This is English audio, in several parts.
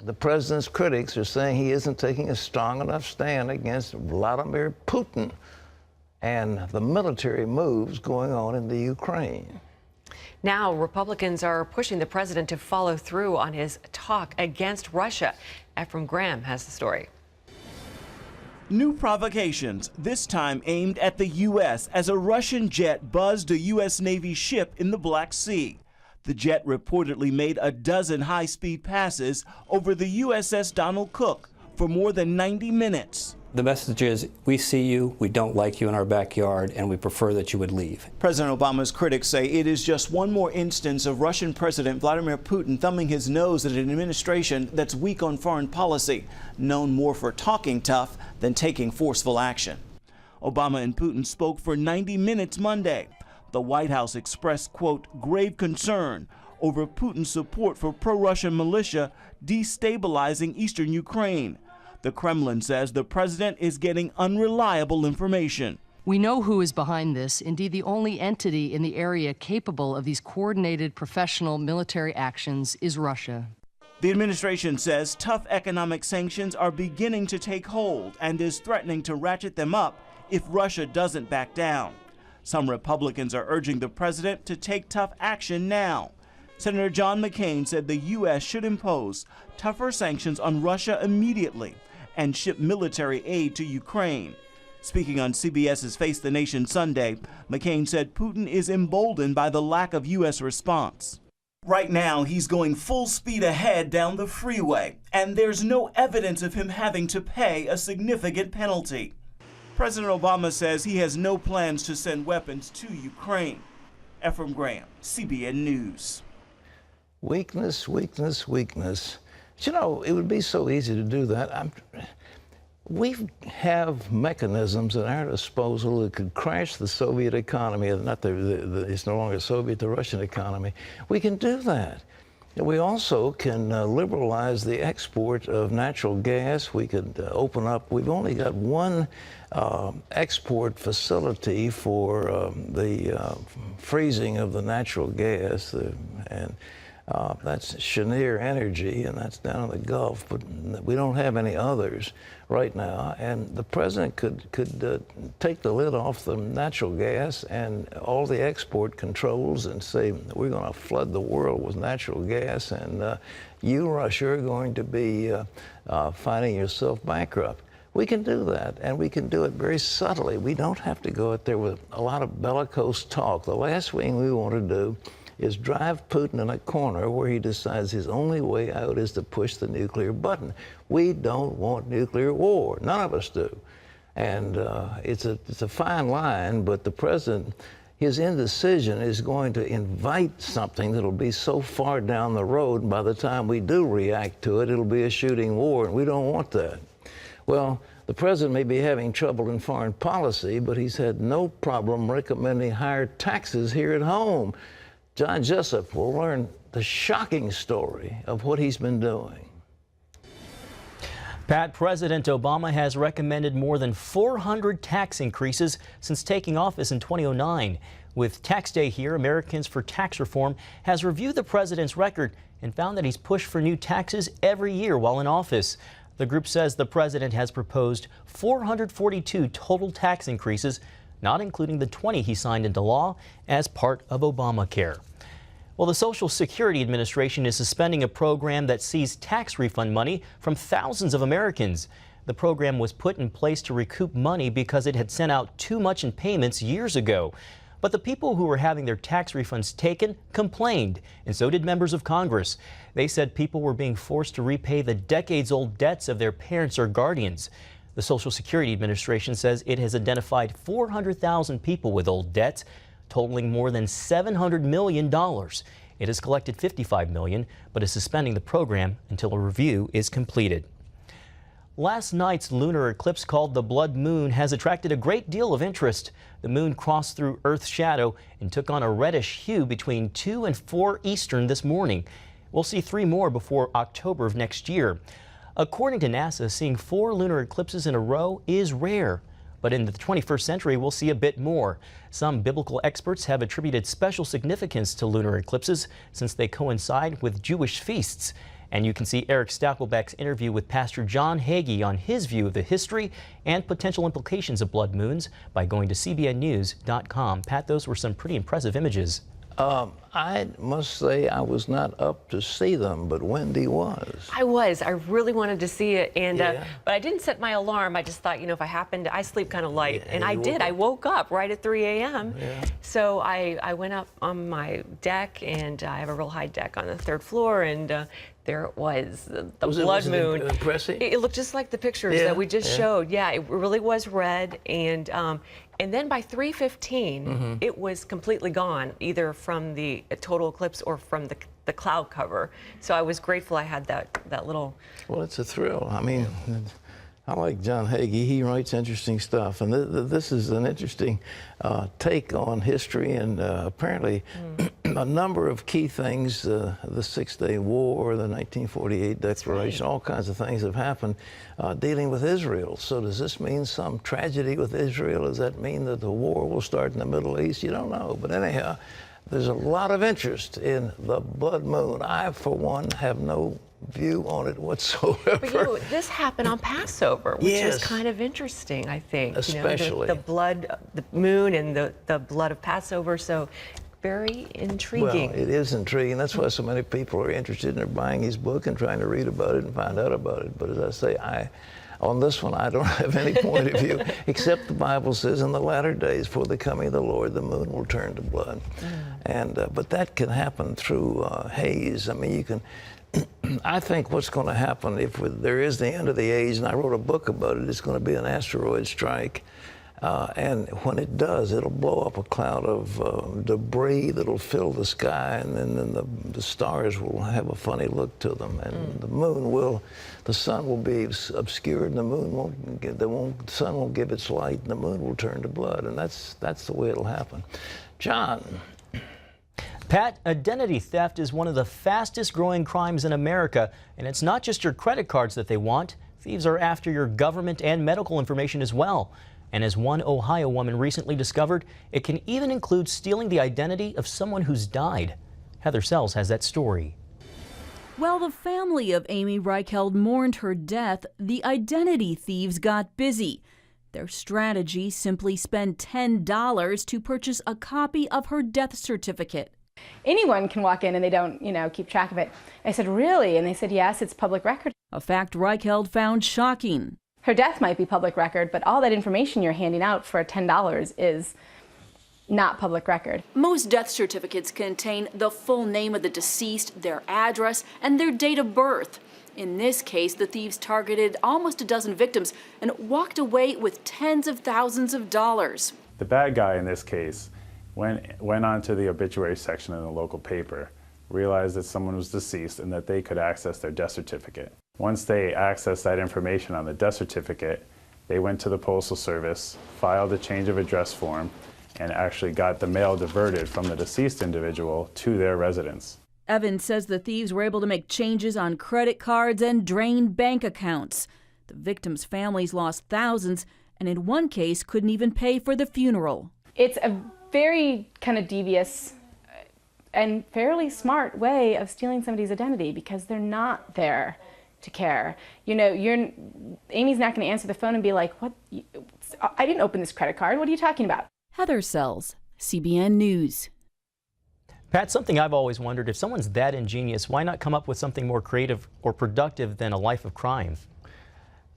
The president's critics are saying he isn't taking a strong enough stand against Vladimir Putin and the military moves going on in the Ukraine. Now, Republicans are pushing the president to follow through on his talk against Russia. Ephraim Graham has the story. New provocations, this time aimed at the U.S. as a Russian jet buzzed a U.S. Navy ship in the Black Sea. The jet reportedly made a dozen high-speed passes over the USS Donald Cook for more than 90 minutes. The message is, we see you, we don't like you in our backyard, and we prefer that you would leave. President Obama's critics say it is just one more instance of Russian President Vladimir Putin thumbing his nose at an administration that's weak on foreign policy, known more for talking tough than taking forceful action. Obama and Putin spoke for 90 minutes Monday. The White House expressed, quote, grave concern over Putin's support for pro-Russian militia destabilizing eastern Ukraine. The Kremlin says the president is getting unreliable information. We know who is behind this. Indeed, the only entity in the area capable of these coordinated professional military actions is Russia. The administration says tough economic sanctions are beginning to take hold and is threatening to ratchet them up if Russia doesn't back down. Some Republicans are urging the president to take tough action now. Senator John McCain said the U.S. should impose tougher sanctions on Russia immediately and ship military aid to Ukraine. Speaking on CBS's Face the Nation Sunday, McCain said Putin is emboldened by the lack of U.S. response. Right now, he's going full speed ahead down the freeway, and there's no evidence of him having to pay a significant penalty. President Obama says he has no plans to send weapons to Ukraine. Ephraim Graham, CBN News. Weakness, weakness, weakness. But you know, it would be so easy to do that. We have mechanisms at our disposal that could crash the Soviet economy. Not it's no longer Soviet, the Russian economy. We can do that. We also can liberalize the export of natural gas. We could open up. We've only got one export facility for the freezing of the natural gas, and that's Cheniere Energy, and that's down in the Gulf. But we don't have any others right now. And the president could take the lid off the natural gas and all the export controls and say, we're going to flood the world with natural gas, and you, Russia, are going to be finding yourself bankrupt. We can do that, and we can do it very subtly. We don't have to go out there with a lot of bellicose talk. The last thing we want to do is drive Putin in a corner where he decides his only way out is to push the nuclear button. We don't want nuclear war. None of us do. And it's a fine line, but the president, his indecision is going to invite something that'll be so far down the road, and by the time we do react to it, it'll be a shooting war, and we don't want that. Well, the president may be having trouble in foreign policy, but he's had no problem recommending higher taxes here at home. John Jessup will learn the shocking story of what he's been doing. Pat, President Obama has recommended more than 400 tax increases since taking office in 2009. With Tax Day here, Americans for Tax Reform has reviewed the president's record and found that he's pushed for new taxes every year while in office. The group says the president has proposed 442 total tax increases, not including the 20 he signed into law as part of Obamacare. Well, the Social Security Administration is suspending a program that sees tax refund money from thousands of Americans. The program was put in place to recoup money because it had sent out too much in payments years ago. But the people who were having their tax refunds taken complained, and so did members of Congress. They said people were being forced to repay the decades-old debts of their parents or guardians. The Social Security Administration says it has identified 400,000 people with old debts, totaling more than $700 million. It has collected $55 million, but is suspending the program until a review is completed. Last night's lunar eclipse, called the Blood Moon, has attracted a great deal of interest. The moon crossed through Earth's shadow and took on a reddish hue between 2 and 4 Eastern this morning. We'll see 3 more before October of next year. According to NASA, seeing 4 lunar eclipses in a row is rare. But in the 21st century, we'll see a bit more. Some biblical experts have attributed special significance to lunar eclipses since they coincide with Jewish feasts. And you can see Eric Stackelbeck's interview with Pastor John Hagee on his view of the history and potential implications of blood moons by going to cbnnews.com. Pat, those were some pretty impressive images. I must say I was not up to see them, but Wendy was. I was. I really wanted to see it, and Yeah. but I didn't set my alarm. I just thought, if I happened, I sleep kind of light, Yeah, and I you did. woke I up. woke up right at 3 a.m. Yeah. So I went up on my deck, and I have a real high deck on the 3rd floor, and there it was, the Was blood it moon. impressive? It looked just like the pictures Yeah, that we just yeah. showed. Yeah, it really was red, and then by 3:15, it was completely gone, either from the total eclipse or from the cloud cover. So I was grateful I had that little. Well, it's a thrill. I mean, I like John Hagee. He writes interesting stuff, and this is an interesting take on history, and apparently a number of key things, the Six-Day War, the 1948 Declaration, all kinds of things have happened dealing with Israel. So does this mean some tragedy with Israel? Does that mean that the war will start in the Middle East? You don't know. But anyhow, there's a lot of interest in the blood moon. I, for one, have no view on it whatsoever. But this happened on Passover, which Yes. is kind of interesting, I think. Especially. The blood, the moon, and the blood of Passover. So very intriguing. Well, it is intriguing. That's why so many people are interested in buying his book and trying to read about it and find out about it. But as I say, on this one, I don't have any point of view, except the Bible says in the latter days, for the coming of the Lord, the moon will turn to blood. And but that can happen through haze. I mean, you can. I think what's going to happen if there is the end of the age, and I wrote a book about it, it's going to be an asteroid strike. And when it does, it'll blow up a cloud of debris that'll fill the sky, and then the stars will have a funny look to them, and the sun will be obscured, and the sun won't give its light, and the moon will turn to blood, and that's the way it'll happen. John. Pat, identity theft is one of the fastest growing crimes in America, and it's not just your credit cards that they want. Thieves are after your government and medical information as well. And as one Ohio woman recently discovered, it can even include stealing the identity of someone who's died. Heather Sells has that story. While the family of Amy Reichheld mourned her death, the identity thieves got busy. Their strategy: simply spend $10 to purchase a copy of her death certificate. Anyone can walk in and they don't, keep track of it. I said, really? And they said, yes, it's public record. A fact Reichheld found shocking. Her death might be public record, but all that information you're handing out for $10 is not public record. Most death certificates contain the full name of the deceased, their address, and their date of birth. In this case, the thieves targeted almost a dozen victims and walked away with tens of thousands of dollars. The bad guy in this case went on to the obituary section in the local paper, realized that someone was deceased and that they could access their death certificate. Once they accessed that information on the death certificate, they went to the Postal Service, filed a change of address form, and actually got the mail diverted from the deceased individual to their residence. Evans says the thieves were able to make changes on credit cards and drain bank accounts. The victims' families lost thousands, and in one case couldn't even pay for the funeral. It's a very kind of devious and fairly smart way of stealing somebody's identity because they're not there to care. Amy's not going to answer the phone and be like, "What? I didn't open this credit card. What are you talking about?" Heather Sells, CBN News. Pat, something I've always wondered, if someone's that ingenious, why not come up with something more creative or productive than a life of crime?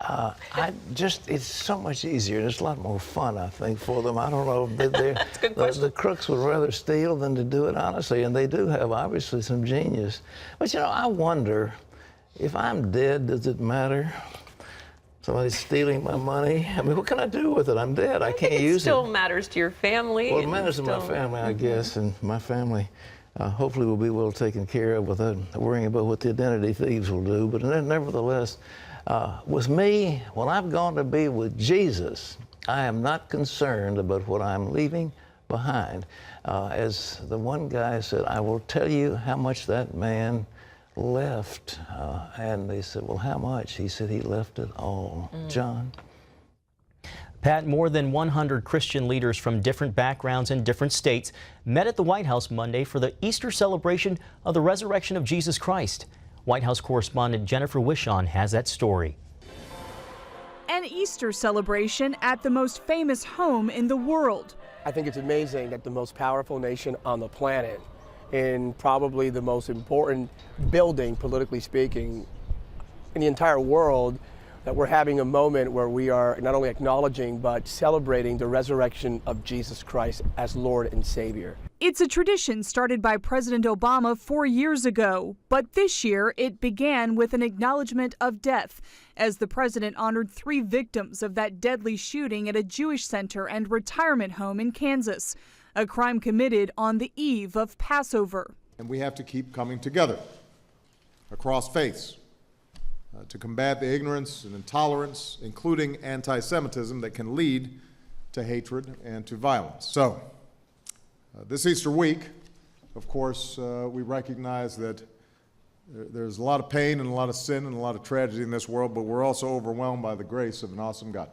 It's so much easier, and it's a lot more fun, I think, for them. I don't know. The crooks would rather steal than to do it honestly, and they do have, obviously, some genius. But, I wonder, if I'm dead, does it matter? Somebody's stealing my money. I mean, what can I do with it? I'm dead. I can't use it. It still matters to your family. Well, it matters to my family, I guess, and my family hopefully will be well taken care of without worrying about what the identity thieves will do. But nevertheless, with me, when I've gone to be with Jesus, I am not concerned about what I'm leaving behind. As the one guy said, I will tell you how much that man left. And they said, well, how much? He said he left it all. John? Pat, more than 100 Christian leaders from different backgrounds and different states met at the White House Monday for the Easter celebration of the resurrection of Jesus Christ. White House correspondent Jennifer Wishon has that story. An Easter celebration at the most famous home in the world. I think it's amazing that the most powerful nation on the planet, in probably the most important building, politically speaking, in the entire world, that we're having a moment where we are not only acknowledging but celebrating the resurrection of Jesus Christ as Lord and Savior. It's a tradition started by President Obama 4 years ago, but this year it began with an acknowledgement of death as the president honored 3 victims of that deadly shooting at a Jewish center and retirement home in Kansas, a crime committed on the eve of Passover. And we have to keep coming together across faiths to combat the ignorance and intolerance, including anti-Semitism, that can lead to hatred and to violence. So, this Easter week, of course, we recognize that there's a lot of pain and a lot of sin and a lot of tragedy in this world, but we're also overwhelmed by the grace of an awesome God.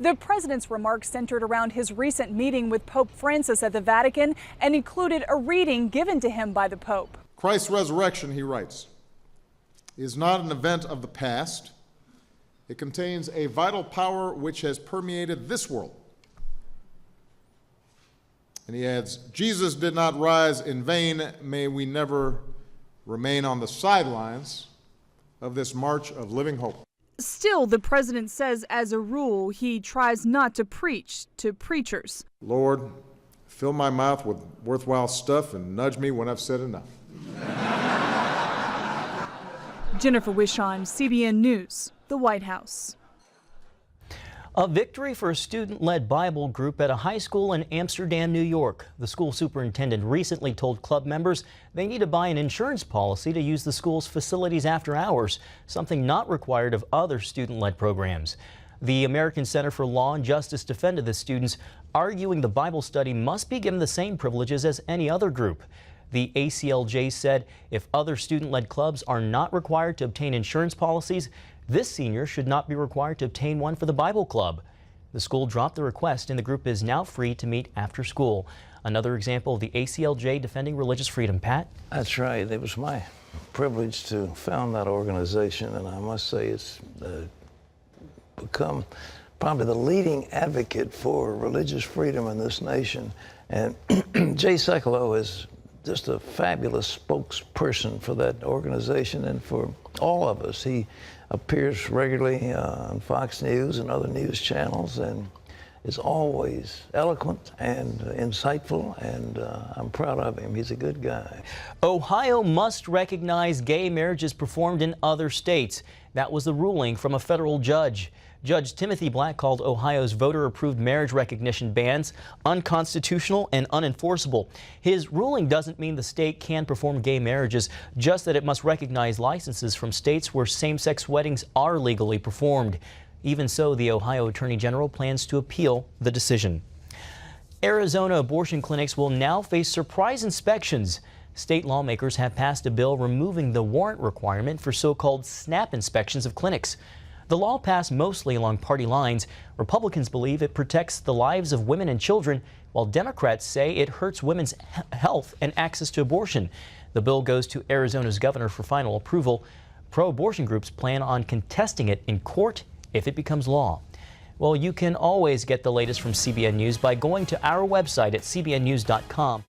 The president's remarks centered around his recent meeting with Pope Francis at the Vatican and included a reading given to him by the Pope. Christ's resurrection, he writes, is not an event of the past. It contains a vital power which has permeated this world. And he adds, Jesus did not rise in vain. May we never remain on the sidelines of this march of living hope. Still, the president says, as a rule, he tries not to preach to preachers. Lord, fill my mouth with worthwhile stuff and nudge me when I've said enough. Jennifer Wishon, CBN News, the White House. A victory for a student-led Bible group at a high school in Amsterdam, New York. The school superintendent recently told club members they need to buy an insurance policy to use the school's facilities after hours, something not required of other student-led programs. The American Center for Law and Justice defended the students, arguing the Bible study must be given the same privileges as any other group. The ACLJ said if other student-led clubs are not required to obtain insurance policies, this senior should not be required to obtain one for the Bible Club. The school dropped the request and the group is now free to meet after school. Another example of the ACLJ defending religious freedom. Pat? That's right. It was my privilege to found that organization, and I must say it's become probably the leading advocate for religious freedom in this nation. And Jay Sekulow is just a fabulous spokesperson for that organization and for all of us. He appears regularly on Fox News and other news channels and is always eloquent and insightful, and I'm proud of him. He's a good guy. Ohio must recognize gay marriages performed in other states. That was the ruling from a federal judge. Judge Timothy Black called Ohio's voter-approved marriage recognition bans unconstitutional and unenforceable. His ruling doesn't mean the state can perform gay marriages, just that it must recognize licenses from states where same-sex weddings are legally performed. Even so, the Ohio Attorney General plans to appeal the decision. Arizona abortion clinics will now face surprise inspections. State lawmakers have passed a bill removing the warrant requirement for so-called SNAP inspections of clinics. The law passed mostly along party lines. Republicans believe it protects the lives of women and children, while Democrats say it hurts women's health and access to abortion. The bill goes to Arizona's governor for final approval. Pro-abortion groups plan on contesting it in court if it becomes law. Well, you can always get the latest from CBN News by going to our website at cbnnews.com.